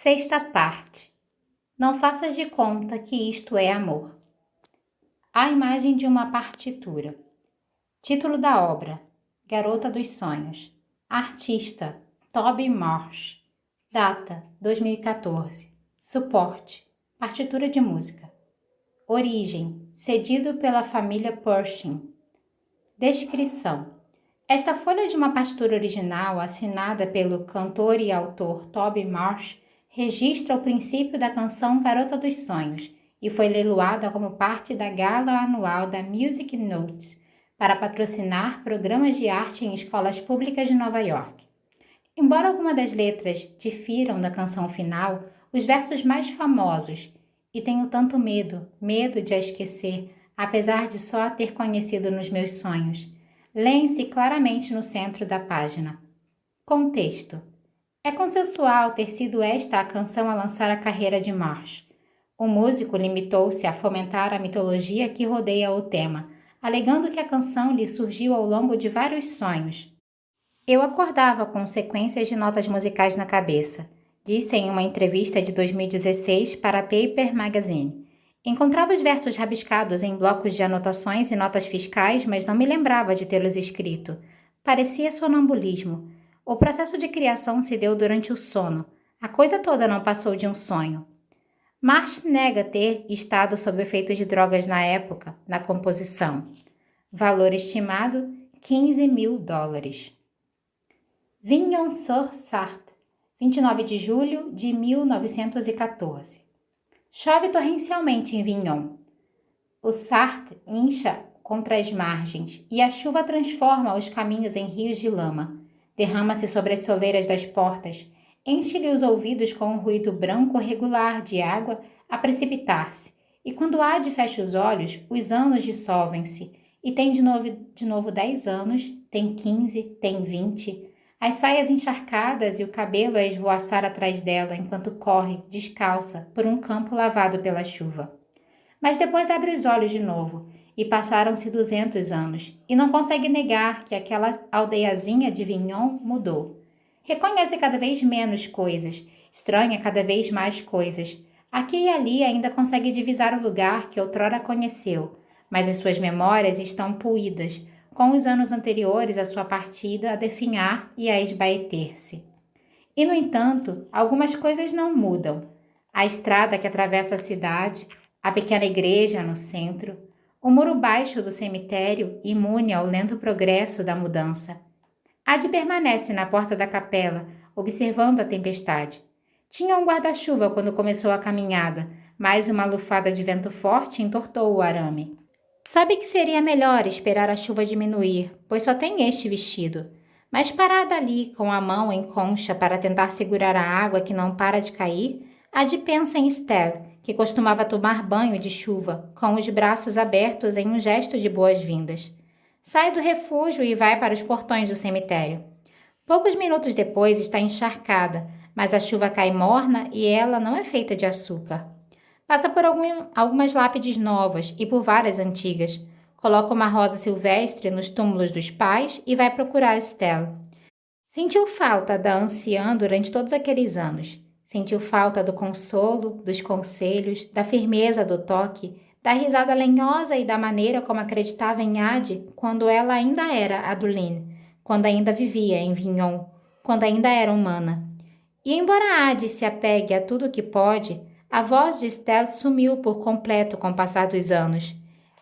Sexta parte. Não faças de conta que isto é amor. A imagem de uma partitura. Título da obra: Garota dos Sonhos. Artista: Toby Marsh. Data: 2014. Suporte: partitura de música. Origem: cedido pela família Pershing. Descrição: esta folha de uma partitura original assinada pelo cantor e autor Toby Marsh registra o princípio da canção Garota dos Sonhos e foi leiloada como parte da gala anual da Music Notes para patrocinar programas de arte em escolas públicas de Nova York. Embora algumas das letras difiram da canção final, os versos mais famosos, e tenho tanto medo de a esquecer, apesar de só a ter conhecido nos meus sonhos, leem-se claramente no centro da página. Contexto: é consensual ter sido esta a canção a lançar a carreira de Marsh. O músico limitou-se a fomentar a mitologia que rodeia o tema, alegando que a canção lhe surgiu ao longo de vários sonhos. Eu acordava com sequências de notas musicais na cabeça, disse em uma entrevista de 2016 para a Paper Magazine. Encontrava os versos rabiscados em blocos de anotações e notas fiscais, mas não me lembrava de tê-los escrito. Parecia sonambulismo. O processo de criação se deu durante o sono. A coisa toda não passou de um sonho. Marsh nega ter estado sob efeitos de drogas na época, na composição. Valor estimado: $15.000. Vignon-sur-Sarthe, 29 de julho de 1914. Chove torrencialmente em Vignon. O Sarthe incha contra as margens e a chuva transforma os caminhos em rios de lama. Derrama-se sobre as soleiras das portas, enche-lhe os ouvidos com um ruído branco regular de água a precipitar-se, e quando Ade fecha os olhos, os anos dissolvem-se, e tem de novo 10 anos, tem 15, tem 20, as saias encharcadas e o cabelo a esvoaçar atrás dela enquanto corre, descalça, por um campo lavado pela chuva. Mas depois abre os olhos de novo, e passaram-se 200 anos, e não consegue negar que aquela aldeiazinha de Vignon mudou. Reconhece cada vez menos coisas, estranha cada vez mais coisas. Aqui e ali ainda consegue divisar o lugar que outrora conheceu, mas as suas memórias estão puídas, com os anos anteriores à sua partida a definhar e a esbaeter-se. E, no entanto, algumas coisas não mudam. A estrada que atravessa a cidade, a pequena igreja no centro, o muro baixo do cemitério imune ao lento progresso da mudança. Ade permanece na porta da capela, observando a tempestade. Tinha um guarda-chuva quando começou a caminhada, mas uma lufada de vento forte entortou o arame. Sabe que seria melhor esperar a chuva diminuir, pois só tem este vestido. Mas parada ali, com a mão em concha para tentar segurar a água que não para de cair, Ade pensa em Estelle, que costumava tomar banho de chuva, com os braços abertos em um gesto de boas-vindas. Sai do refúgio e vai para os portões do cemitério. Poucos minutos depois está encharcada, mas a chuva cai morna e ela não é feita de açúcar. Passa por algumas lápides novas e por várias antigas. Coloca uma rosa silvestre nos túmulos dos pais e vai procurar Estelle. Sentiu falta da anciã durante todos aqueles anos. Sentiu falta do consolo, dos conselhos, da firmeza do toque, da risada lenhosa e da maneira como acreditava em Ade quando ela ainda era Adeline, quando ainda vivia em Vignon, quando ainda era humana. E embora Ade se apegue a tudo o que pode, a voz de Estelle sumiu por completo com o passar dos anos.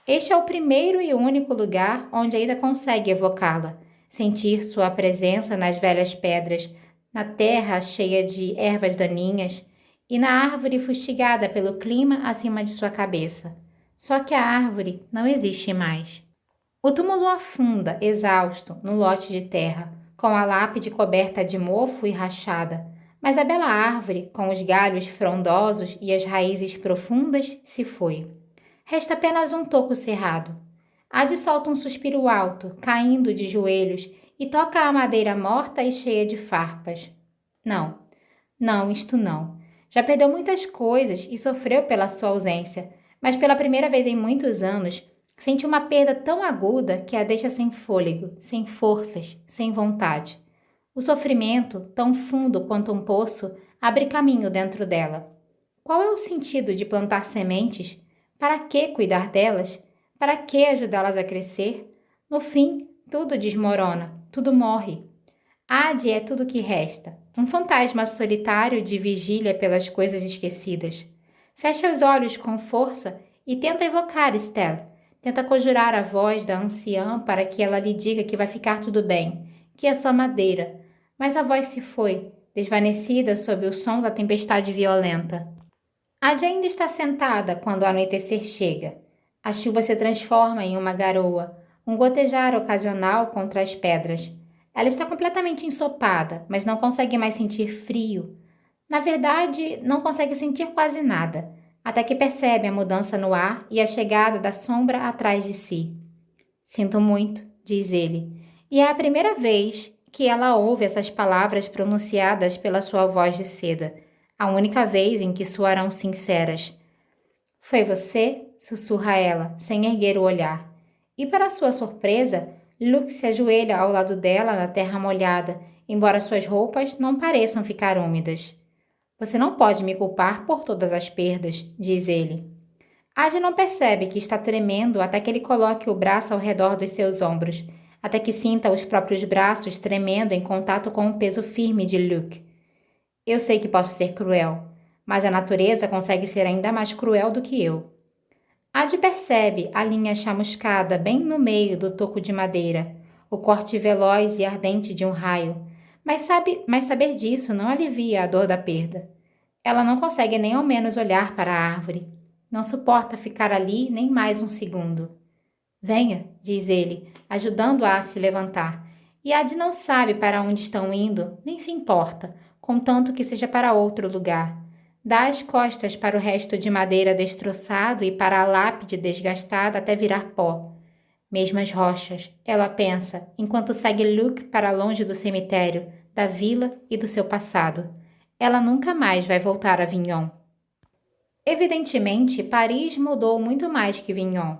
Este é o primeiro e único lugar onde ainda consegue evocá-la, sentir sua presença nas velhas pedras, na terra cheia de ervas daninhas e na árvore fustigada pelo clima acima de sua cabeça. Só que a árvore não existe mais. O túmulo afunda, exausto, no lote de terra, com a lápide coberta de mofo e rachada, mas a bela árvore, com os galhos frondosos e as raízes profundas, se foi. Resta apenas um toco cerrado. Ade solta um suspiro alto, caindo de joelhos, e toca a madeira morta e cheia de farpas. Não, isto não. Já perdeu muitas coisas e sofreu pela sua ausência, mas pela primeira vez em muitos anos, sente uma perda tão aguda que a deixa sem fôlego, sem forças, sem vontade. O sofrimento, tão fundo quanto um poço, abre caminho dentro dela. Qual é o sentido de plantar sementes? Para que cuidar delas? Para que ajudá-las a crescer? No fim, tudo desmorona, tudo morre. Adi é tudo que resta, um fantasma solitário de vigília pelas coisas esquecidas. Fecha os olhos com força e tenta evocar Estelle. Tenta conjurar a voz da anciã para que ela lhe diga que vai ficar tudo bem, que é só madeira. Mas a voz se foi, desvanecida sob o som da tempestade violenta. Adi ainda está sentada quando o anoitecer chega. A chuva se transforma em uma garoa, um gotejar ocasional contra as pedras. Ela está completamente ensopada, mas não consegue mais sentir frio. Na verdade, não consegue sentir quase nada, até que percebe a mudança no ar e a chegada da sombra atrás de si. Sinto muito, diz ele, e é a primeira vez que ela ouve essas palavras pronunciadas pela sua voz de seda, a única vez em que soarão sinceras. Foi você? Sussurra ela, sem erguer o olhar. E para sua surpresa, Luke se ajoelha ao lado dela na terra molhada, embora suas roupas não pareçam ficar úmidas. Você não pode me culpar por todas as perdas, diz ele. Adi não percebe que está tremendo até que ele coloque o braço ao redor dos seus ombros, até que sinta os próprios braços tremendo em contato com o peso firme de Luke. Eu sei que posso ser cruel, mas a natureza consegue ser ainda mais cruel do que eu. Adi percebe a linha chamuscada bem no meio do toco de madeira, o corte veloz e ardente de um raio, mas saber disso não alivia a dor da perda. Ela não consegue nem ao menos olhar para a árvore. Não suporta ficar ali nem mais um segundo. Venha, diz ele, ajudando-a a se levantar. E Adi não sabe para onde estão indo, nem se importa, contanto que seja para outro lugar. Dá as costas para o resto de madeira destroçado e para a lápide desgastada até virar pó. Mesmas rochas, ela pensa, enquanto segue Luke para longe do cemitério, da vila e do seu passado. Ela nunca mais vai voltar a Vignon. Evidentemente, Paris mudou muito mais que Vignon.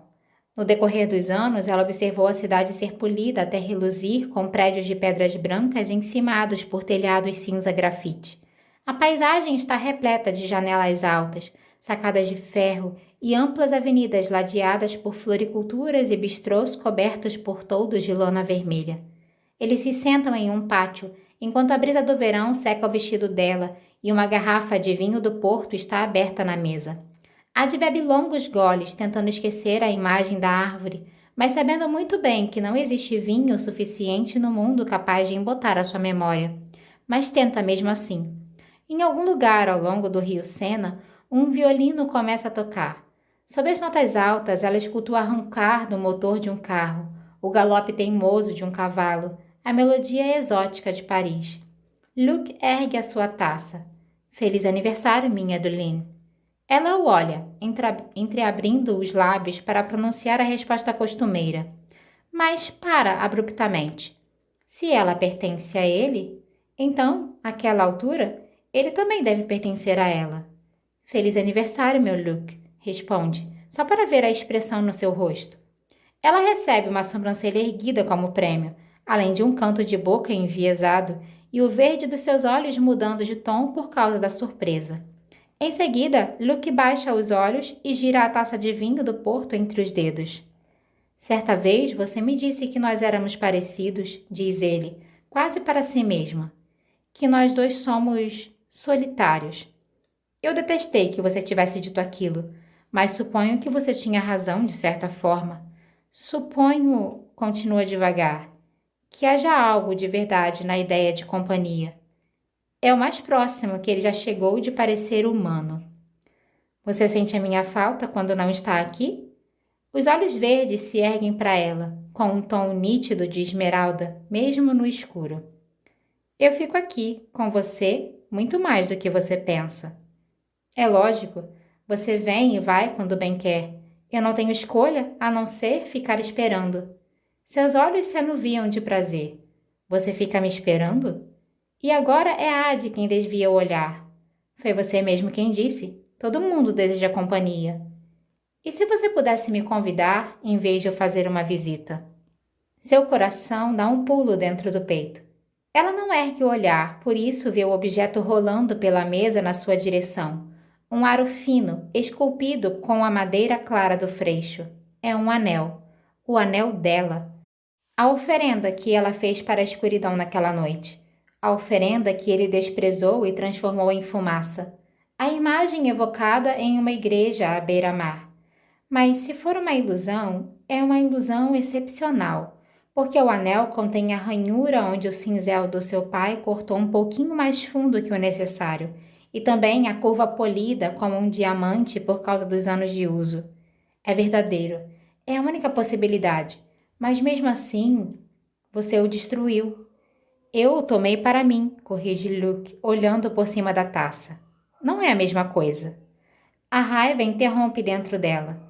No decorrer dos anos, ela observou a cidade ser polida até reluzir com prédios de pedras brancas encimados por telhados cinza grafite. A paisagem está repleta de janelas altas, sacadas de ferro e amplas avenidas ladeadas por floriculturas e bistrôs cobertos por toldos de lona vermelha. Eles se sentam em um pátio, enquanto a brisa do verão seca o vestido dela e uma garrafa de vinho do Porto está aberta na mesa. Adi bebe longos goles, tentando esquecer a imagem da árvore, mas sabendo muito bem que não existe vinho suficiente no mundo capaz de embotar a sua memória. Mas tenta mesmo assim. Em algum lugar ao longo do rio Sena, um violino começa a tocar. Sob as notas altas, ela escuta o arrancar do motor de um carro, o galope teimoso de um cavalo, a melodia exótica de Paris. Luke ergue a sua taça. Feliz aniversário, minha Adeline. Ela o olha, entreabrindo os lábios para pronunciar a resposta costumeira, mas para abruptamente. Se ela pertence a ele, então, àquela altura, ele também deve pertencer a ela. Feliz aniversário, meu Luke, responde, só para ver a expressão no seu rosto. Ela recebe uma sobrancelha erguida como prêmio, além de um canto de boca enviesado e o verde dos seus olhos mudando de tom por causa da surpresa. Em seguida, Luke baixa os olhos e gira a taça de vinho do Porto entre os dedos. Certa vez você me disse que nós éramos parecidos, diz ele, quase para si mesma. Que nós dois somos solitários. Eu detestei que você tivesse dito aquilo, mas suponho que você tinha razão de certa forma. Suponho, continua devagar, que haja algo de verdade na ideia de companhia. É o mais próximo que ele já chegou de parecer humano. Você sente a minha falta quando não está aqui? Os olhos verdes se erguem para ela, com um tom nítido de esmeralda, mesmo no escuro. Eu fico aqui, com você, muito mais do que você pensa. É lógico, você vem e vai quando bem quer. Eu não tenho escolha a não ser ficar esperando. Seus olhos se anuviam de prazer. Você fica me esperando? E agora é Adi quem desvia o olhar. Foi você mesmo quem disse. Todo mundo deseja companhia. E se você pudesse me convidar, em vez de eu fazer uma visita? Seu coração dá um pulo dentro do peito. Ela não ergue o olhar, por isso vê o objeto rolando pela mesa na sua direção. Um aro fino, esculpido com a madeira clara do freixo. É um anel. O anel dela. A oferenda que ela fez para a escuridão naquela noite. A oferenda que ele desprezou e transformou em fumaça. A imagem evocada em uma igreja à beira-mar. Mas se for uma ilusão, é uma ilusão excepcional, porque o anel contém a ranhura onde o cinzel do seu pai cortou um pouquinho mais fundo que o necessário, e também a curva polida como um diamante por causa dos anos de uso. É verdadeiro. É a única possibilidade. Mas mesmo assim, você o destruiu. Eu o tomei para mim, corrige Luke, olhando por cima da taça. Não é a mesma coisa. A raiva interrompe dentro dela.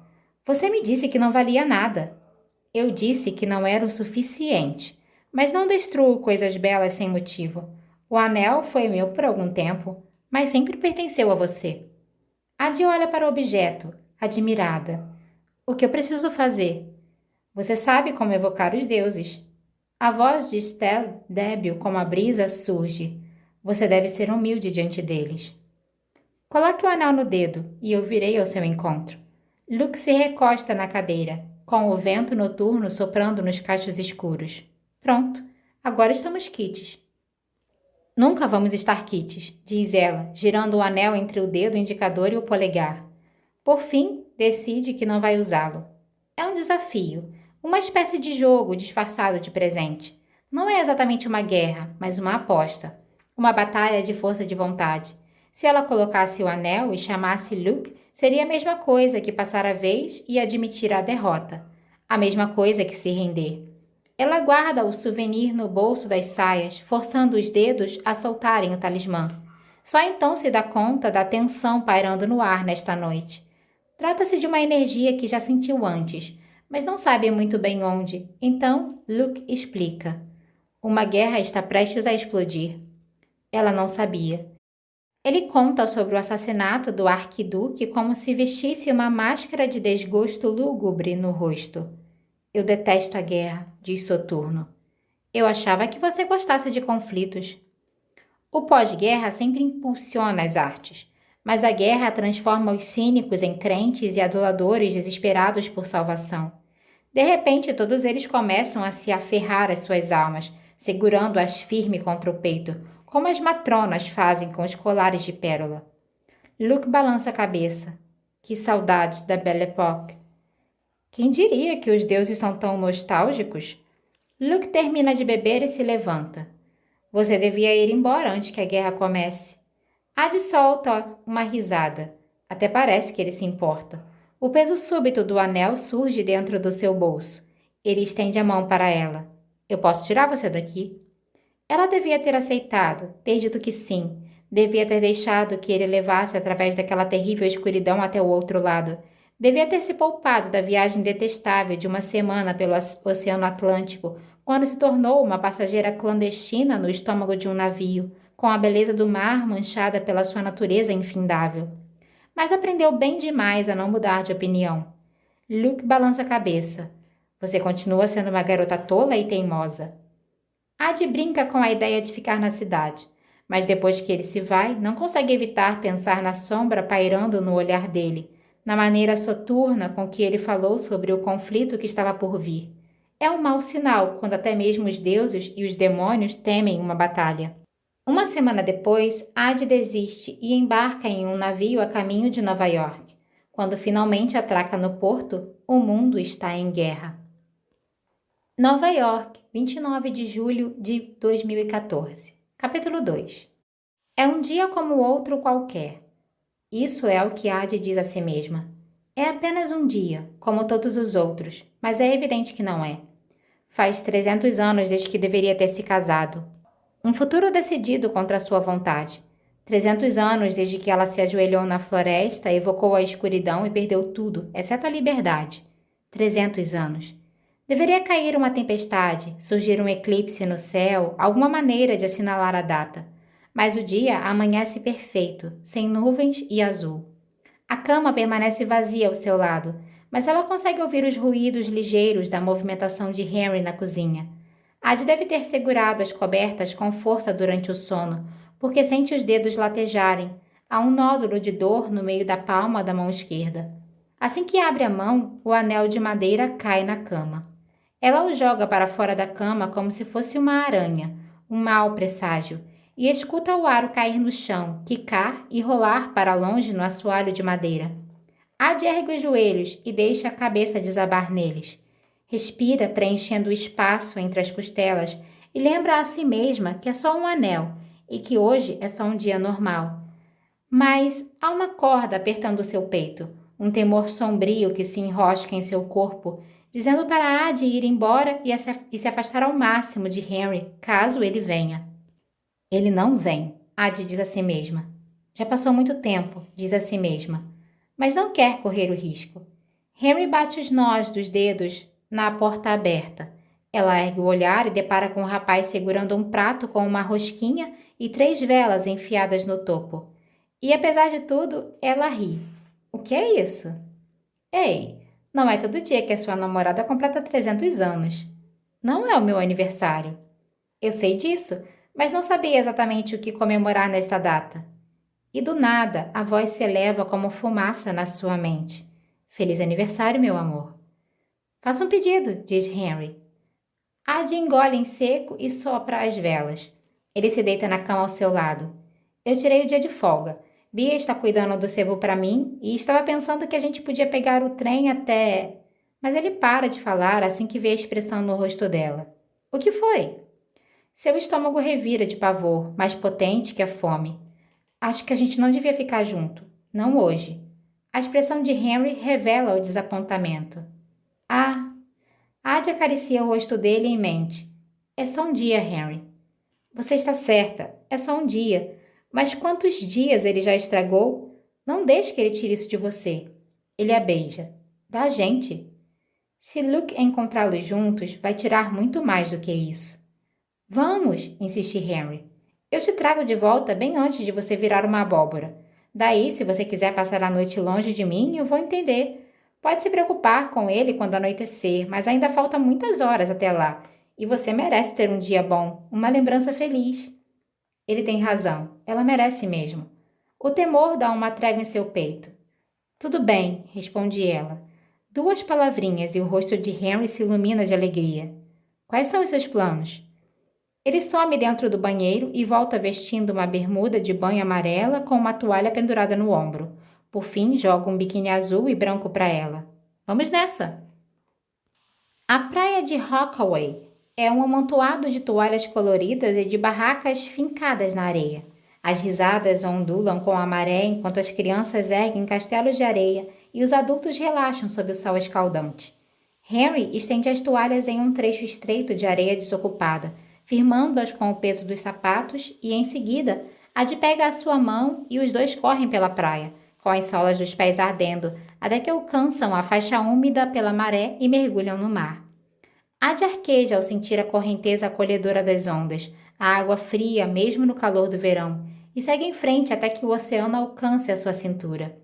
Você me disse que não valia nada. Eu disse que não era o suficiente, mas não destruo coisas belas sem motivo. O anel foi meu por algum tempo, mas sempre pertenceu a você. Adi olha para o objeto, admirada. O que eu preciso fazer? Você sabe como evocar os deuses. A voz de Estelle, débil como a brisa, surge. Você deve ser humilde diante deles. Coloque o anel no dedo e eu virei ao seu encontro. Luke se recosta na cadeira, com o vento noturno soprando nos cachos escuros. Pronto, agora estamos quites. Nunca vamos estar quites, diz ela, girando o anel entre o dedo indicador e o polegar. Por fim, decide que não vai usá-lo. É um desafio, uma espécie de jogo disfarçado de presente. Não é exatamente uma guerra, mas uma aposta. Uma batalha de força de vontade. Se ela colocasse o anel e chamasse Luke, seria a mesma coisa que passar a vez e admitir a derrota. A mesma coisa que se render. Ela guarda o souvenir no bolso das saias, forçando os dedos a soltarem o talismã. Só então se dá conta da tensão pairando no ar nesta noite. Trata-se de uma energia que já sentiu antes, mas não sabe muito bem onde. Então, Luke explica. Uma guerra está prestes a explodir. Ela não sabia. Ele conta sobre o assassinato do arquiduque como se vestisse uma máscara de desgosto lúgubre no rosto. Eu detesto a guerra, diz Soturno. Eu achava que você gostasse de conflitos. O pós-guerra sempre impulsiona as artes, mas a guerra transforma os cínicos em crentes e aduladores desesperados por salvação. De repente, todos eles começam a se aferrar às suas almas, segurando-as firme contra o peito, como as matronas fazem com os colares de pérola. Luke balança a cabeça. Que saudades da Belle Époque! Quem diria que os deuses são tão nostálgicos? Luke termina de beber e se levanta. Você devia ir embora antes que a guerra comece. Adi solta uma risada. Até parece que ele se importa. O peso súbito do anel surge dentro do seu bolso. Ele estende a mão para ela. Eu posso tirar você daqui? Ela devia ter aceitado, ter dito que sim. Devia ter deixado que ele levasse através daquela terrível escuridão até o outro lado. Devia ter se poupado da viagem detestável de uma semana pelo Oceano Atlântico, quando se tornou uma passageira clandestina no estômago de um navio, com a beleza do mar manchada pela sua natureza infindável. Mas aprendeu bem demais a não mudar de opinião. Luke balança a cabeça. Você continua sendo uma garota tola e teimosa. Adi brinca com a ideia de ficar na cidade, mas depois que ele se vai, não consegue evitar pensar na sombra pairando no olhar dele, na maneira soturna com que ele falou sobre o conflito que estava por vir. É um mau sinal quando até mesmo os deuses e os demônios temem uma batalha. Uma semana depois, Adi desiste e embarca em um navio a caminho de Nova York. Quando finalmente atraca no porto, o mundo está em guerra. Nova York, 29 de julho de 2014. Capítulo 2. É um dia como outro qualquer. Isso é o que Adi diz a si mesma. É apenas um dia, como todos os outros, mas é evidente que não é. Faz 300 anos desde que deveria ter se casado. Um futuro decidido contra sua vontade. 300 anos desde que ela se ajoelhou na floresta, evocou a escuridão e perdeu tudo, exceto a liberdade. 300 anos. Deveria cair uma tempestade, surgir um eclipse no céu, alguma maneira de assinalar a data. Mas o dia amanhece perfeito, sem nuvens e azul. A cama permanece vazia ao seu lado, mas ela consegue ouvir os ruídos ligeiros da movimentação de Henry na cozinha. Ad deve ter segurado as cobertas com força durante o sono, porque sente os dedos latejarem. Há um nódulo de dor no meio da palma da mão esquerda. Assim que abre a mão, o anel de madeira cai na cama. Ela o joga para fora da cama como se fosse uma aranha, um mau presságio, e escuta o aro cair no chão, quicar e rolar para longe no assoalho de madeira. Ad ergue os joelhos e deixa a cabeça desabar neles. Respira, preenchendo o espaço entre as costelas, e lembra a si mesma que é só um anel e que hoje é só um dia normal. Mas há uma corda apertando seu peito, um temor sombrio que se enrosca em seu corpo, dizendo para Ad ir embora e se afastar ao máximo de Henry, caso ele venha. Ele não vem, Ad diz a si mesma. Já passou muito tempo, diz a si mesma, mas não quer correr o risco. Henry bate os nós dos dedos na porta aberta. Ela ergue o olhar e depara com o rapaz segurando um prato com uma rosquinha e 3 velas enfiadas no topo. E apesar de tudo, ela ri. O que é isso? Ei, não é todo dia que a sua namorada completa 300 anos. Não é o meu aniversário. Eu sei disso, mas não sabia exatamente o que comemorar nesta data. E do nada, a voz se eleva como fumaça na sua mente. Feliz aniversário, meu amor. Faça um pedido, diz Henry. Ad engole em seco e sopra as velas. Ele se deita na cama ao seu lado. Eu tirei o dia de folga. Bia está cuidando do sebo para mim e estava pensando que a gente podia pegar o trem até... Mas ele para de falar assim que vê a expressão no rosto dela. O que foi? Seu estômago revira de pavor, mais potente que a fome. Acho que a gente não devia ficar junto. Não hoje. A expressão de Henry revela o desapontamento. Ah! Ad acaricia o rosto dele em mente. É só um dia, Henry. Você está certa, é só um dia. Mas quantos dias ele já estragou? Não deixe que ele tire isso de você. Ele a beija. Da gente. Se Luke encontrá-los juntos, vai tirar muito mais do que isso. Vamos, insiste Henry. Eu te trago de volta bem antes de você virar uma abóbora. Daí, se você quiser passar a noite longe de mim, eu vou entender. Pode se preocupar com ele quando anoitecer, mas ainda falta muitas horas até lá. E você merece ter um dia bom, uma lembrança feliz. Ele tem razão, ela merece mesmo. O temor dá uma trégua em seu peito. Tudo bem, responde ela. 2 palavrinhas e o rosto de Henry se ilumina de alegria. Quais são os seus planos? Ele some dentro do banheiro e volta vestindo uma bermuda de banho amarela com uma toalha pendurada no ombro. Por fim, joga um biquíni azul e branco para ela. Vamos nessa! A praia de Rockaway é um amontoado de toalhas coloridas e de barracas fincadas na areia. As risadas ondulam com a maré enquanto as crianças erguem castelos de areia e os adultos relaxam sob o sol escaldante. Henry estende as toalhas em um trecho estreito de areia desocupada, firmando-as com o peso dos sapatos e, em seguida, Ad pega a sua mão e os dois correm pela praia, com as solas dos pés ardendo, até que alcançam a faixa úmida pela maré e mergulham no mar. Ad arqueja ao sentir a correnteza acolhedora das ondas, a água fria mesmo no calor do verão, e segue em frente até que o oceano alcance a sua cintura.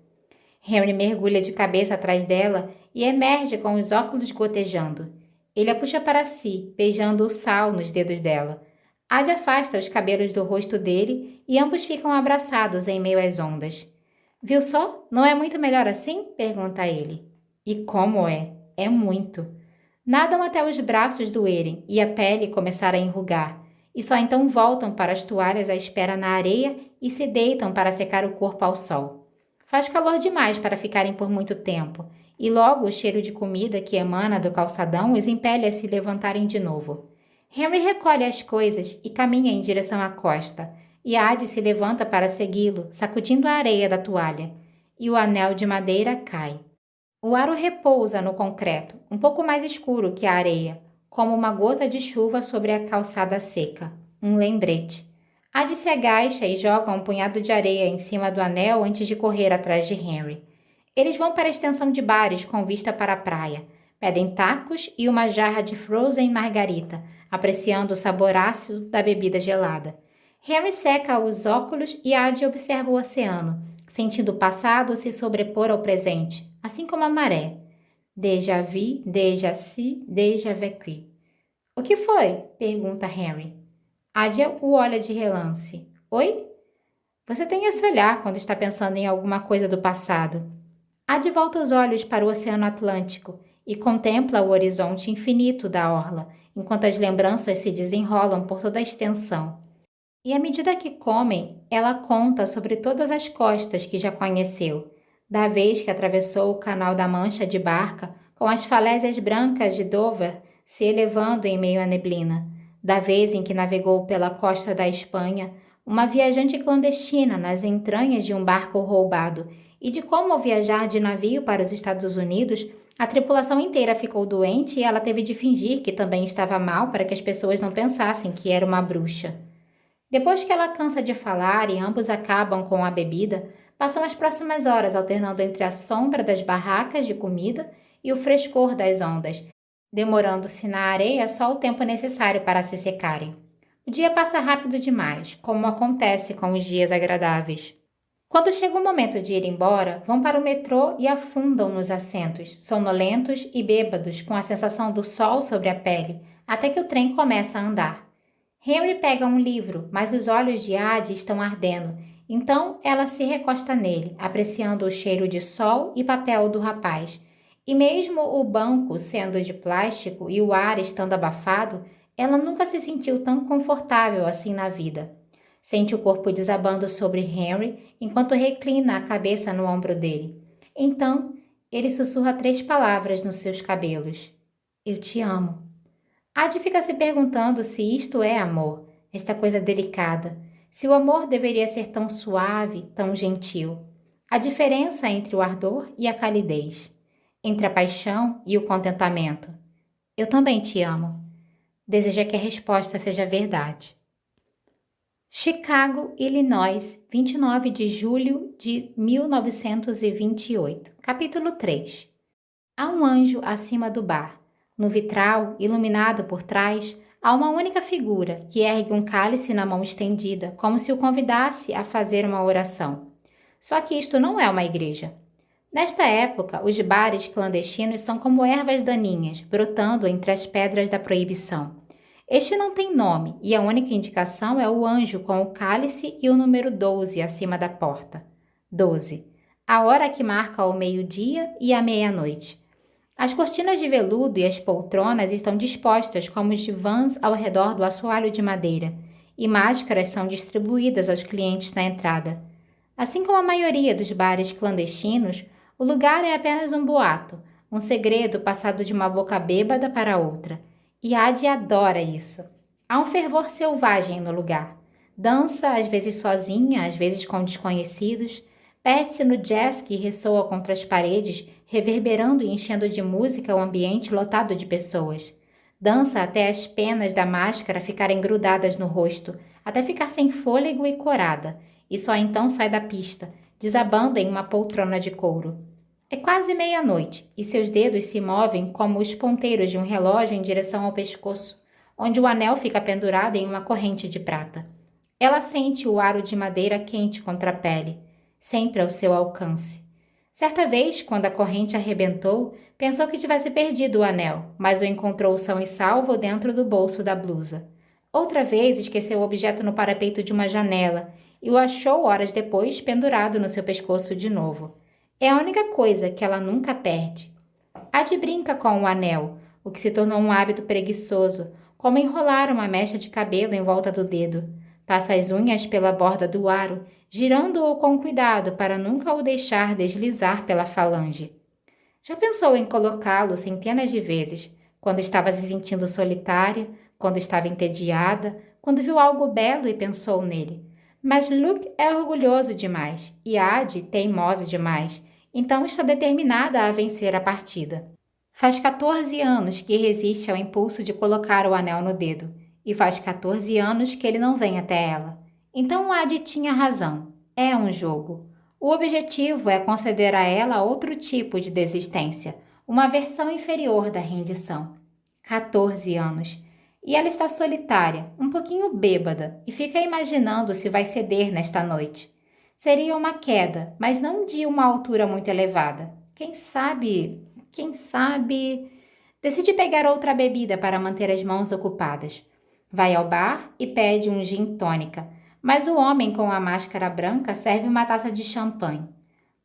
Henry mergulha de cabeça atrás dela e emerge com os óculos gotejando. Ele a puxa para si, beijando o sal nos dedos dela. Ad afasta os cabelos do rosto dele e ambos ficam abraçados em meio às ondas. Viu só? Não é muito melhor assim? Pergunta ele. E como é? É muito. Nadam até os braços doerem e a pele começar a enrugar, e só então voltam para as toalhas à espera na areia e se deitam para secar o corpo ao sol. Faz calor demais para ficarem por muito tempo, e logo o cheiro de comida que emana do calçadão os impele a se levantarem de novo. Henry recolhe as coisas e caminha em direção à costa, e Ad se levanta para segui-lo, sacudindo a areia da toalha, e o anel de madeira cai. O aro repousa no concreto, um pouco mais escuro que a areia, como uma gota de chuva sobre a calçada seca. Um lembrete. Ad se agacha e joga um punhado de areia em cima do anel antes de correr atrás de Henry. Eles vão para a extensão de bares com vista para a praia. Pedem tacos e uma jarra de frozen margarita, apreciando o sabor ácido da bebida gelada. Henry seca os óculos e Ad observa o oceano, sentindo o passado se sobrepor ao presente, assim como a maré. Déjà vu, déjà su, déjà vécu. O que foi? Pergunta Henry. Adia o olha de relance. Oi? Você tem esse olhar quando está pensando em alguma coisa do passado. Adia volta os olhos para o Oceano Atlântico e contempla o horizonte infinito da orla, enquanto as lembranças se desenrolam por toda a extensão. E à medida que comem, ela conta sobre todas as costas que já conheceu, da vez que atravessou o Canal da Mancha de barca, com as falésias brancas de Dover se elevando em meio à neblina, da vez em que navegou pela costa da Espanha, uma viajante clandestina nas entranhas de um barco roubado, e de como, ao viajar de navio para os Estados Unidos, a tripulação inteira ficou doente e ela teve de fingir que também estava mal para que as pessoas não pensassem que era uma bruxa. Depois que ela cansa de falar e ambos acabam com a bebida, passam as próximas horas alternando entre a sombra das barracas de comida e o frescor das ondas, demorando-se na areia só o tempo necessário para se secarem. O dia passa rápido demais, como acontece com os dias agradáveis. Quando chega o momento de ir embora, vão para o metrô e afundam nos assentos, sonolentos e bêbados, com a sensação do sol sobre a pele, até que o trem começa a andar. Henry pega um livro, mas os olhos de Addie estão ardendo, então ela se recosta nele, apreciando o cheiro de sol e papel do rapaz. E mesmo o banco sendo de plástico e o ar estando abafado, ela nunca se sentiu tão confortável assim na vida. Sente o corpo desabando sobre Henry enquanto reclina a cabeça no ombro dele. Então, ele sussurra 3 palavras nos seus cabelos. Eu te amo. Addie fica se perguntando se isto é amor, esta coisa delicada. Se o amor deveria ser tão suave, tão gentil. A diferença entre o ardor e a calidez. Entre a paixão e o contentamento. Eu também te amo. Deseja que a resposta seja verdade. Chicago, Illinois, 29 de julho de 1928. Capítulo 3. Há um anjo acima do bar. No vitral, iluminado por trás, há uma única figura que ergue um cálice na mão estendida, como se o convidasse a fazer uma oração. Só que isto não é uma igreja. Nesta época, os bares clandestinos são como ervas daninhas, brotando entre as pedras da proibição. Este não tem nome, e a única indicação é o anjo com o cálice e o número 12 acima da porta. 12. A hora que marca o meio-dia e a meia-noite. As cortinas de veludo e as poltronas estão dispostas como os divãs ao redor do assoalho de madeira, e máscaras são distribuídas aos clientes na entrada. Assim como a maioria dos bares clandestinos, o lugar é apenas um boato, um segredo passado de uma boca bêbada para outra. E Addie adora isso. Há um fervor selvagem no lugar. Dança, às vezes sozinha, às vezes com desconhecidos. Perde-se no jazz que ressoa contra as paredes, reverberando e enchendo de música o ambiente lotado de pessoas. Dança até as penas da máscara ficarem grudadas no rosto, até ficar sem fôlego e corada, e só então sai da pista, desabando em uma poltrona de couro. É quase meia-noite, e seus dedos se movem como os ponteiros de um relógio em direção ao pescoço, onde o anel fica pendurado em uma corrente de prata. Ela sente o aro de madeira quente contra a pele, sempre ao seu alcance. Certa vez, quando a corrente arrebentou, pensou que tivesse perdido o anel, mas o encontrou são e salvo dentro do bolso da blusa. Outra vez, esqueceu o objeto no parapeito de uma janela e o achou horas depois pendurado no seu pescoço de novo. É a única coisa que ela nunca perde. Addie brinca com o anel, o que se tornou um hábito preguiçoso, como enrolar uma mecha de cabelo em volta do dedo. Passa as unhas pela borda do aro, girando-o com cuidado para nunca o deixar deslizar pela falange. Já pensou em colocá-lo centenas de vezes, quando estava se sentindo solitária, quando estava entediada, quando viu algo belo e pensou nele. Mas Luke é orgulhoso demais e Addie teimosa demais, então está determinada a vencer a partida. Faz 14 anos que resiste ao impulso de colocar o anel no dedo, e faz 14 anos que ele não vem até ela. Então Addie tinha razão. É um jogo. O objetivo é conceder a ela outro tipo de desistência, uma versão inferior da rendição. 14 anos. E ela está solitária, um pouquinho bêbada, e fica imaginando se vai ceder nesta noite. Seria uma queda, mas não de uma altura muito elevada. Quem sabe... Decide pegar outra bebida para manter as mãos ocupadas. Vai ao bar e pede um gin tônica, mas o homem com a máscara branca serve uma taça de champanhe.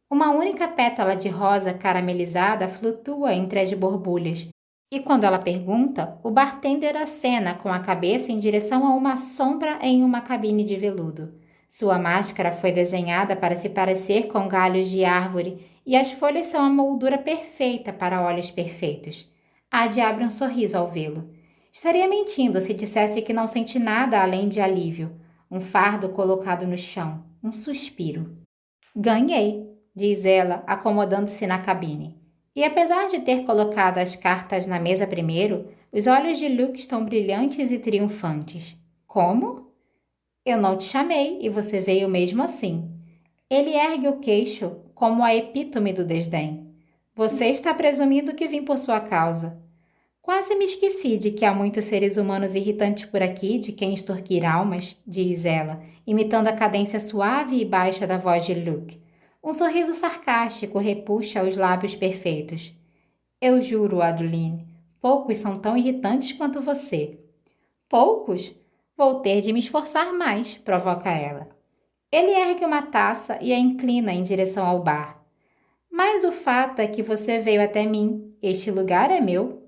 Uma única pétala de rosa caramelizada flutua entre as borbulhas, e quando ela pergunta, o bartender acena com a cabeça em direção a uma sombra em uma cabine de veludo. Sua máscara foi desenhada para se parecer com galhos de árvore e as folhas são a moldura perfeita para olhos perfeitos. Adi abre um sorriso ao vê-lo. Estaria mentindo se dissesse que não sente nada além de alívio. Um fardo colocado no chão, um suspiro. Ganhei, diz ela, acomodando-se na cabine. E apesar de ter colocado as cartas na mesa primeiro, os olhos de Luke estão brilhantes e triunfantes. Como? Eu não te chamei e você veio mesmo assim. Ele ergue o queixo como a epítome do desdém. Você está presumindo que vim por sua causa. Quase me esqueci de que há muitos seres humanos irritantes por aqui, de quem extorquir almas, diz ela, imitando a cadência suave e baixa da voz de Luke. Um sorriso sarcástico repuxa os lábios perfeitos. Eu juro, Adeline, poucos são tão irritantes quanto você. Poucos? Vou ter de me esforçar mais, provoca ela. Ele ergue uma taça e a inclina em direção ao bar. Mas o fato é que você veio até mim. Este lugar é meu.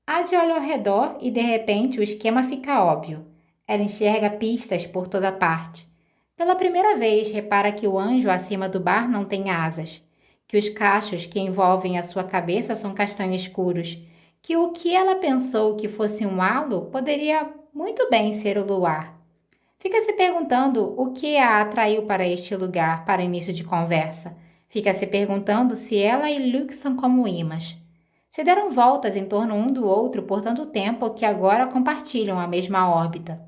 Adi olha ao redor e, de repente, o esquema fica óbvio. Ela enxerga pistas por toda parte. Pela primeira vez, repara que o anjo acima do bar não tem asas, que os cachos que envolvem a sua cabeça são castanhos escuros, que o que ela pensou que fosse um halo poderia muito bem ser o luar. Fica se perguntando o que a atraiu para este lugar para início de conversa. Fica se perguntando se ela e Luke são como imãs. Se deram voltas em torno um do outro por tanto tempo que agora compartilham a mesma órbita.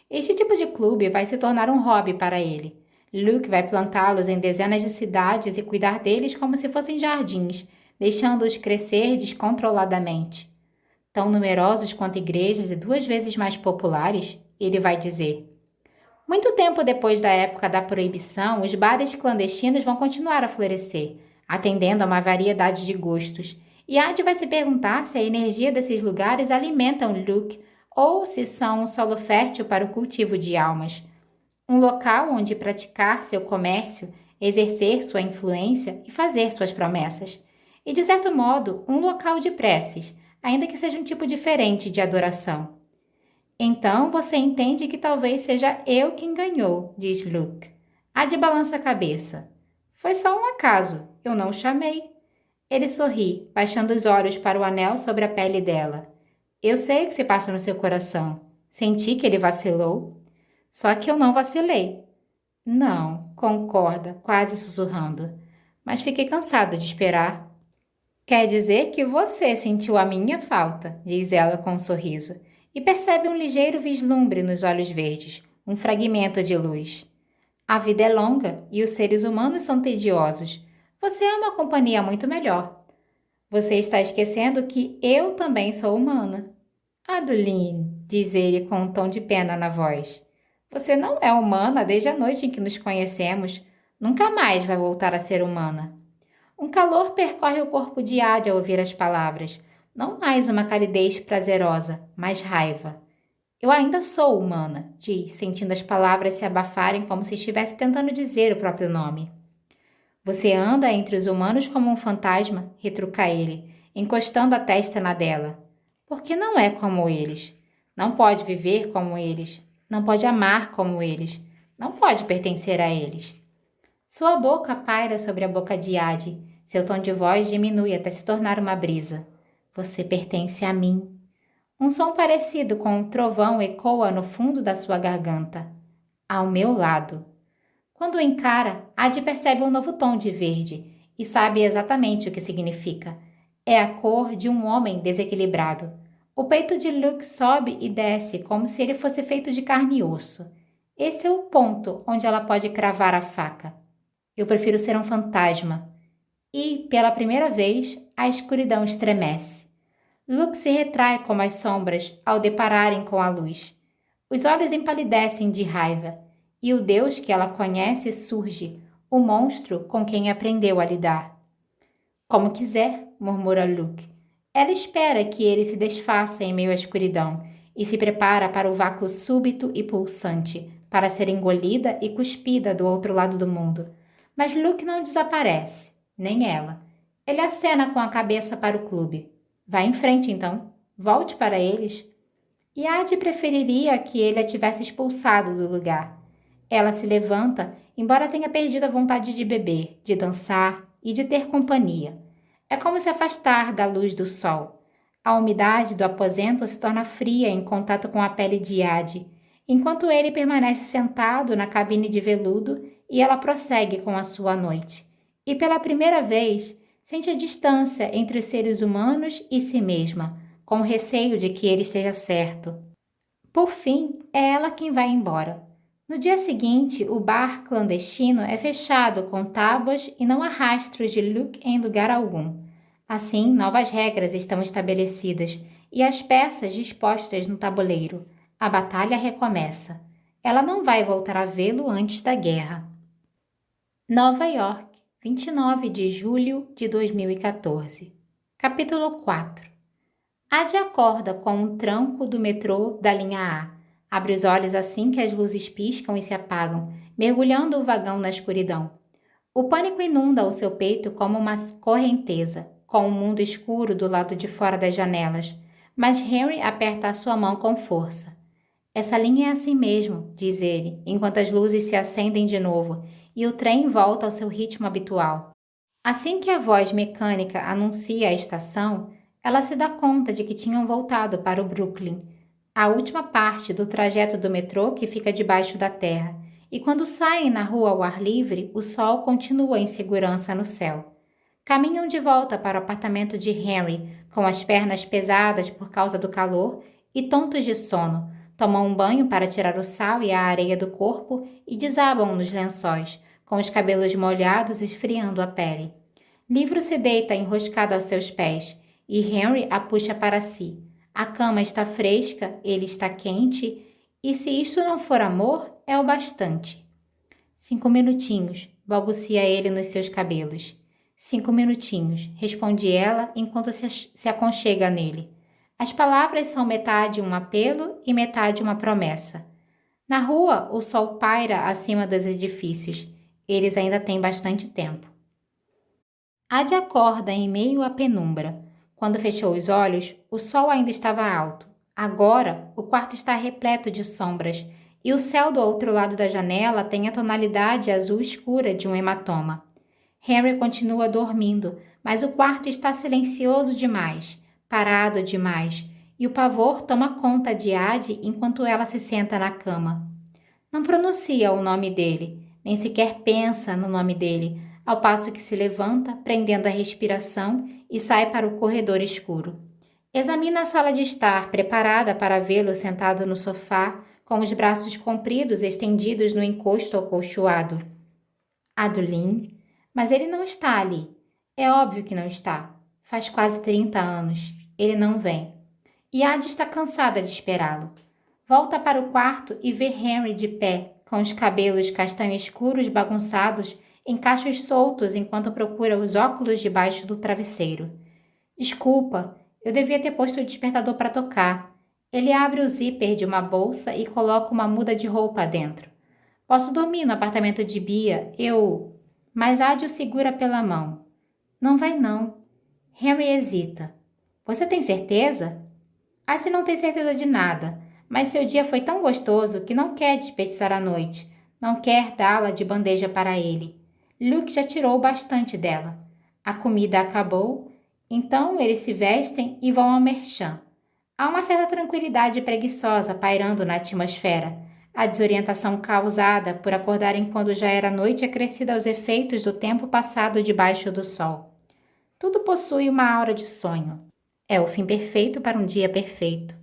Este tipo de clube vai se tornar um hobby para ele. Luke vai plantá-los em dezenas de cidades e cuidar deles como se fossem jardins, deixando-os crescer descontroladamente. Tão numerosos quanto igrejas e 2 vezes mais populares, ele vai dizer. Muito tempo depois da época da proibição, os bares clandestinos vão continuar a florescer, atendendo a uma variedade de gostos. E Adi vai se perguntar se a energia desses lugares alimentam Luke ou se são um solo fértil para o cultivo de almas. Um local onde praticar seu comércio, exercer sua influência e fazer suas promessas. E, de certo modo, um local de preces, ainda que seja um tipo diferente de adoração. Então você entende que talvez seja eu quem ganhou, diz Luke. Adi balança a cabeça. Foi só um acaso, eu não o chamei. Ele sorri, baixando os olhos para o anel sobre a pele dela. Eu sei o que se passa no seu coração. Senti que ele vacilou. Só que eu não vacilei. Não, concorda, quase sussurrando. Mas fiquei cansado de esperar. Quer dizer que você sentiu a minha falta, diz ela com um sorriso, e percebe um ligeiro vislumbre nos olhos verdes, um fragmento de luz. A vida é longa e os seres humanos são tediosos. Você é uma companhia muito melhor. Você está esquecendo que eu também sou humana. Adeline, diz ele com um tom de pena na voz. Você não é humana desde a noite em que nos conhecemos. Nunca mais vai voltar a ser humana. Um calor percorre o corpo de Adi ao ouvir as palavras. Não mais uma calidez prazerosa, mas raiva. Eu ainda sou humana, diz, sentindo as palavras se abafarem como se estivesse tentando dizer o próprio nome. Você anda entre os humanos como um fantasma, retruca ele, encostando a testa na dela. Porque não é como eles. Não pode viver como eles. Não pode amar como eles. Não pode pertencer a eles. Sua boca paira sobre a boca de Adi. Seu tom de voz diminui até se tornar uma brisa. Você pertence a mim. Um som parecido com um trovão ecoa no fundo da sua garganta. Ao meu lado. Quando o encara, Adi percebe um novo tom de verde e sabe exatamente o que significa. É a cor de um homem desequilibrado. O peito de Luke sobe e desce como se ele fosse feito de carne e osso. Esse é o ponto onde ela pode cravar a faca. Eu prefiro ser um fantasma. E, pela primeira vez, a escuridão estremece. Luke se retrai como as sombras ao depararem com a luz. Os olhos empalidecem de raiva, e o Deus que ela conhece surge, o monstro com quem aprendeu a lidar. Como quiser, murmura Luke. Ela espera que ele se desfaça em meio à escuridão e se prepara para o vácuo súbito e pulsante, para ser engolida e cuspida do outro lado do mundo. Mas Luke não desaparece, nem ela. Ele acena com a cabeça para o clube. Vá em frente, então. Volte para eles. E Adi preferiria que ele a tivesse expulsado do lugar. Ela se levanta, embora tenha perdido a vontade de beber, de dançar e de ter companhia. É como se afastar da luz do sol. A umidade do aposento se torna fria em contato com a pele de Adi, enquanto ele permanece sentado na cabine de veludo e ela prossegue com a sua noite. E pela primeira vez, sente a distância entre os seres humanos e si mesma, com receio de que ele esteja certo. Por fim, é ela quem vai embora. No dia seguinte, o bar clandestino é fechado com tábuas e não há rastros de Luke em lugar algum. Assim, novas regras estão estabelecidas e as peças dispostas no tabuleiro. A batalha recomeça. Ela não vai voltar a vê-lo antes da guerra. Nova York, 29 de julho de 2014. Capítulo 4. Adi acorda com um tranco do metrô da linha A. Abre os olhos assim que as luzes piscam e se apagam, mergulhando o vagão na escuridão. O pânico inunda o seu peito como uma correnteza, com o mundo escuro do lado de fora das janelas. Mas Henry aperta a sua mão com força. Essa linha é assim mesmo, diz ele, enquanto as luzes se acendem de novo e o trem volta ao seu ritmo habitual. Assim que a voz mecânica anuncia a estação, ela se dá conta de que tinham voltado para o Brooklyn, a última parte do trajeto do metrô que fica debaixo da terra, e quando saem na rua ao ar livre, o sol continua em segurança no céu. Caminham de volta para o apartamento de Henry, com as pernas pesadas por causa do calor e tontos de sono. Tomam um banho para tirar o sal e a areia do corpo e desabam nos lençóis, com os cabelos molhados esfriando a pele. Livro se deita enroscado aos seus pés, e Henry a puxa para si. A cama está fresca, ele está quente, e se isto não for amor, é o bastante. 5 minutinhos, balbucia ele nos seus cabelos. 5 minutinhos, responde ela enquanto se aconchega nele. As palavras são metade um apelo e metade uma promessa. Na rua, o sol paira acima dos edifícios. Eles ainda têm bastante tempo. Adi acorda em meio à penumbra. Quando fechou os olhos, o sol ainda estava alto. Agora, o quarto está repleto de sombras e o céu do outro lado da janela tem a tonalidade azul escura de um hematoma. Henry continua dormindo, mas o quarto está silencioso demais, parado demais, e o pavor toma conta de Adi enquanto ela se senta na cama. Não pronuncia o nome dele, nem sequer pensa no nome dele, ao passo que se levanta, prendendo a respiração, e sai para o corredor escuro. Examina a sala de estar, preparada para vê-lo sentado no sofá, com os braços compridos estendidos no encosto acolchoado. Adeline, mas ele não está ali. É óbvio que não está. Faz quase 30 anos. Ele não vem. E Adi está cansada de esperá-lo. Volta para o quarto e vê Henry de pé, com os cabelos castanho escuros bagunçados em cachos soltos enquanto procura os óculos debaixo do travesseiro. Desculpa, eu devia ter posto o despertador para tocar. Ele abre o zíper de uma bolsa e coloca uma muda de roupa dentro. Posso dormir no apartamento de Bia, Mas Adi o segura pela mão. Não vai não. Henry hesita. Você tem certeza? Adi não tem certeza de nada, mas seu dia foi tão gostoso que não quer desperdiçar a noite. Não quer dá-la de bandeja para ele. Luke já tirou bastante dela. A comida acabou, então eles se vestem e vão ao merchan. Há uma certa tranquilidade preguiçosa pairando na atmosfera. A desorientação causada por acordarem quando já era noite acrescida aos efeitos do tempo passado debaixo do sol. Tudo possui uma aura de sonho. É o fim perfeito para um dia perfeito.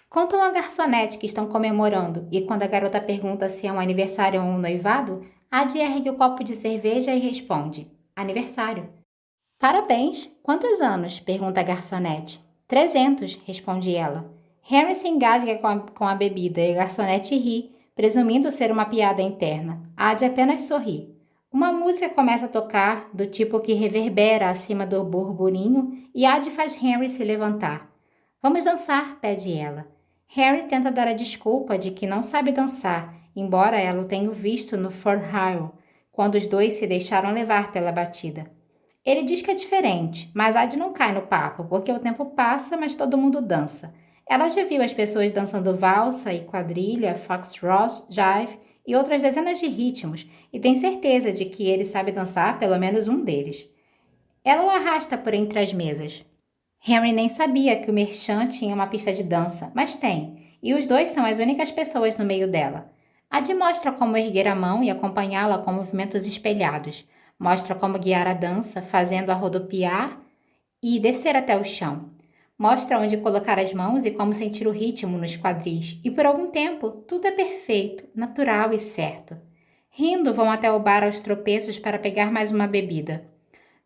Contam a garçonete que estão comemorando e quando a garota pergunta se é um aniversário ou um noivado, Adi ergue o copo de cerveja e responde: aniversário. Parabéns! Quantos anos? Pergunta a garçonete. 300, responde ela. Henry se engasga com a bebida e a garçonete ri, presumindo ser uma piada interna. Adi apenas sorri. Uma música começa a tocar, do tipo que reverbera acima do burburinho, e Ad faz Henry se levantar. Vamos dançar, pede ela. Harry tenta dar a desculpa de que não sabe dançar, embora ela o tenha visto no Fort Hall, quando os dois se deixaram levar pela batida. Ele diz que é diferente, mas Ad não cai no papo, porque o tempo passa, mas todo mundo dança. Ela já viu as pessoas dançando valsa e quadrilha, foxtrot, jive e outras dezenas de ritmos, e tem certeza de que ele sabe dançar pelo menos um deles. Ela o arrasta por entre as mesas. Henry nem sabia que o Merchant tinha uma pista de dança, mas tem, e os dois são as únicas pessoas no meio dela. Ad mostra como erguer a mão e acompanhá-la com movimentos espelhados. Mostra como guiar a dança, fazendo-a rodopiar e descer até o chão. Mostra onde colocar as mãos e como sentir o ritmo nos quadris, e por algum tempo tudo é perfeito, natural e certo. Rindo, vão até o bar aos tropeços para pegar mais uma bebida.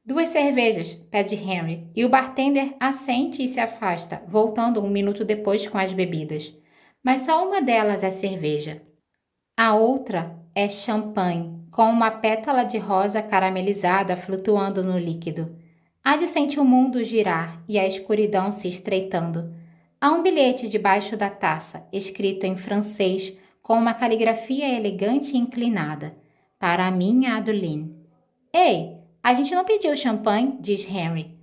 2 cervejas, pede Henry, e o bartender assente e se afasta, voltando um minuto depois com as bebidas. Mas só uma delas é cerveja. A outra é champanhe, com uma pétala de rosa caramelizada flutuando no líquido. Ad sente o mundo girar e a escuridão se estreitando. Há um bilhete debaixo da taça, escrito em francês, com uma caligrafia elegante e inclinada. Para a minha Adeline. Ei! A gente não pediu champanhe, diz Henry.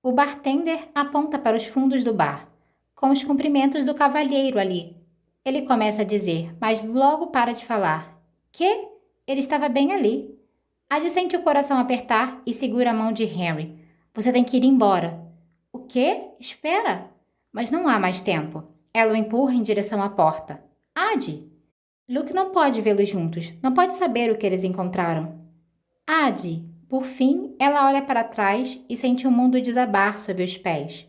O bartender aponta para os fundos do bar. Com os cumprimentos do cavalheiro ali. Ele começa a dizer, mas logo para de falar. Que? Ele estava bem ali. Ad sente o coração apertar e segura a mão de Henry. Você tem que ir embora. O quê? Espera. Mas não há mais tempo. Ela o empurra em direção à porta. Ad! Luke não pode vê-los juntos. Não pode saber o que eles encontraram. Ad! Por fim, ela olha para trás e sente o mundo desabar sob os pés.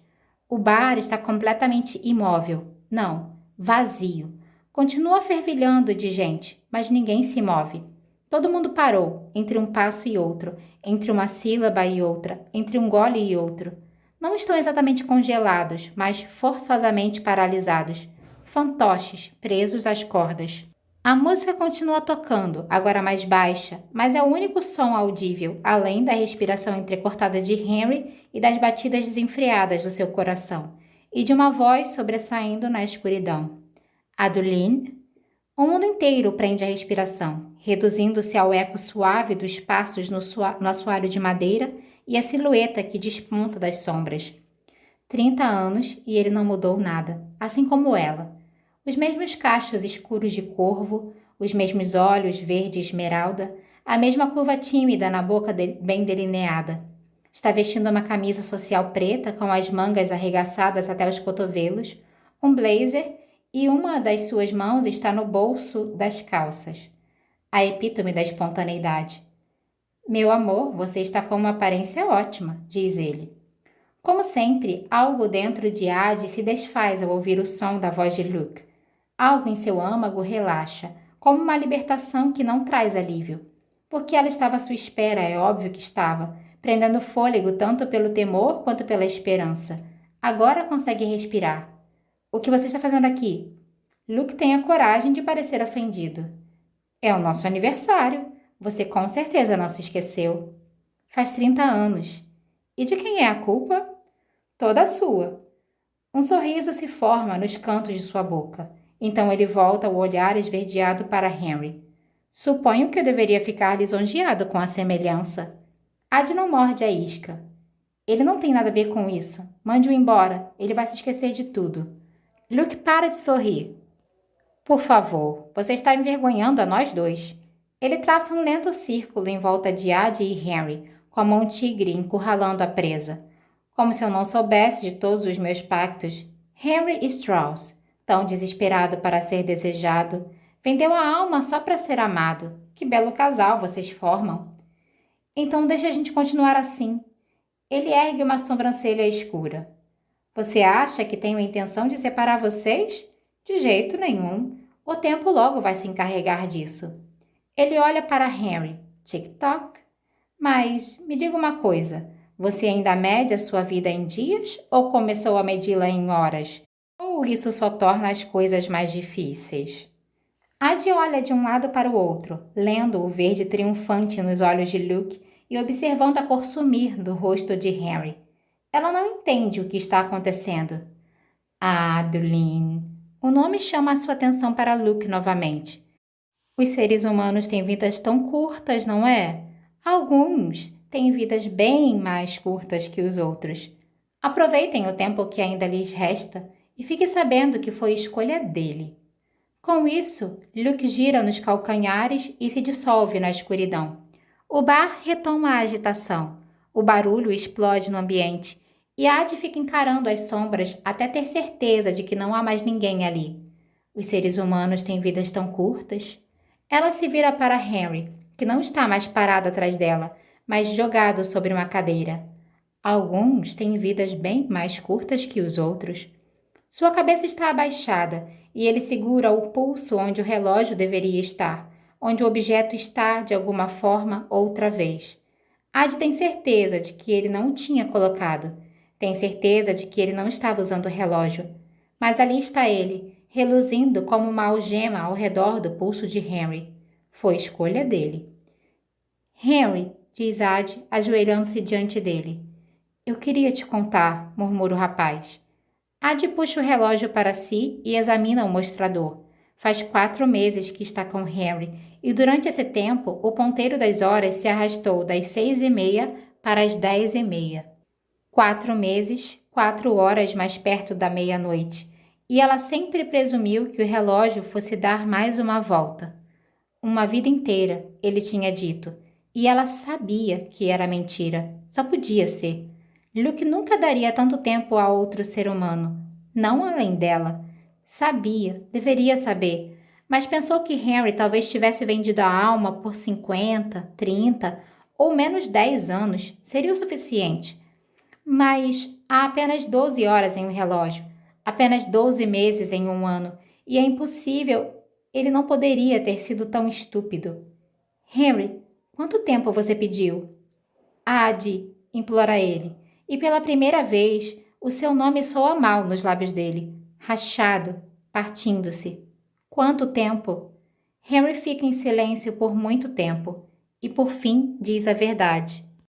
O bar está completamente imóvel. Não, vazio. Continua fervilhando de gente, mas ninguém se move. Todo mundo parou, entre um passo e outro, entre uma sílaba e outra, entre um gole e outro. Não estão exatamente congelados, mas forçosamente paralisados. Fantoches, presos às cordas. A música continua tocando, agora mais baixa, mas é o único som audível, além da respiração entrecortada de Henry e das batidas desenfreadas do seu coração, e de uma voz sobressaindo na escuridão. Adeline? O mundo inteiro prende a respiração, reduzindo-se ao eco suave dos passos no assoalho de madeira e a silhueta que desponta das sombras. 30 anos e ele não mudou nada, assim como ela. Os mesmos cachos escuros de corvo, os mesmos olhos verde esmeralda, a mesma curva tímida na boca bem delineada. Está vestindo uma camisa social preta com as mangas arregaçadas até os cotovelos, um blazer e uma das suas mãos está no bolso das calças. A epítome da espontaneidade. Meu amor, você está com uma aparência ótima, diz ele. Como sempre, algo dentro de Ad se desfaz ao ouvir o som da voz de Luke. Algo em seu âmago relaxa, como uma libertação que não traz alívio. Porque ela estava à sua espera, é óbvio que estava, prendendo fôlego tanto pelo temor quanto pela esperança. Agora consegue respirar. O que você está fazendo aqui? Luke tem a coragem de parecer ofendido. É o nosso aniversário. Você com certeza não se esqueceu. Faz 30 anos. E de quem é a culpa? Toda sua. Um sorriso se forma nos cantos de sua boca. Então ele volta o olhar esverdeado para Henry. Suponho que eu deveria ficar lisonjeado com a semelhança. Ad não morde a isca. Ele não tem nada a ver com isso. Mande-o embora. Ele vai se esquecer de tudo. Luke para de sorrir. Por favor, você está envergonhando a nós dois. Ele traça um lento círculo em volta de Ad e Henry, como um tigre encurralando a presa. Como se eu não soubesse de todos os meus pactos. Henry Strauss, tão desesperado para ser desejado, vendeu a alma só para ser amado. Que belo casal vocês formam. Então deixa a gente continuar assim. Ele ergue uma sobrancelha escura. Você acha que tenho intenção de separar vocês? De jeito nenhum. O tempo logo vai se encarregar disso. Ele olha para Henry. Tic-toc. Mas me diga uma coisa. Você ainda mede a sua vida em dias ou começou a medi-la em horas? Ou isso só torna as coisas mais difíceis? Ad olha de um lado para o outro, lendo o verde triunfante nos olhos de Luke e observando a cor sumir do rosto de Henry. Ela não entende o que está acontecendo. Adeline. O nome chama a sua atenção para Luke novamente. Os seres humanos têm vidas tão curtas, não é? Alguns têm vidas bem mais curtas que os outros. Aproveitem o tempo que ainda lhes resta e fique sabendo que foi escolha dele. Com isso, Luke gira nos calcanhares e se dissolve na escuridão. O bar retoma a agitação. O barulho explode no ambiente e Ad fica encarando as sombras até ter certeza de que não há mais ninguém ali. Os seres humanos têm vidas tão curtas. Ela se vira para Henry, que não está mais parado atrás dela, mas jogado sobre uma cadeira. Alguns têm vidas bem mais curtas que os outros. Sua cabeça está abaixada e ele segura o pulso onde o relógio deveria estar, onde o objeto está, de alguma forma, outra vez. Ad tem certeza de que ele não o tinha colocado. Tem certeza de que ele não estava usando o relógio. Mas ali está ele, reluzindo como uma algema ao redor do pulso de Henry. Foi escolha dele. Henry, diz Ad, ajoelhando-se diante dele. Eu queria te contar, murmura o rapaz. Ad puxa o relógio para si e examina o mostrador. Faz 4 meses que está com Henry e durante esse tempo o ponteiro das horas se arrastou das 6:30 para as 10:30. 4 meses, 4 horas mais perto da meia-noite, e ela sempre presumiu que o relógio fosse dar mais uma volta. Uma vida inteira, ele tinha dito, e ela sabia que era mentira. Só podia ser. Luke nunca daria tanto tempo a outro ser humano, não além dela. Sabia, deveria saber, mas pensou que Henry talvez tivesse vendido a alma por 50, 30 ou menos 10 anos, seria o suficiente. Mas há apenas 12 horas em um relógio, apenas 12 meses em um ano, e é impossível, ele não poderia ter sido tão estúpido. Henry, quanto tempo você pediu? Adi, implora ele, e pela primeira vez o seu nome soa mal nos lábios dele, rachado, partindo-se. Quanto tempo? Henry fica em silêncio por muito tempo, e por fim diz a verdade.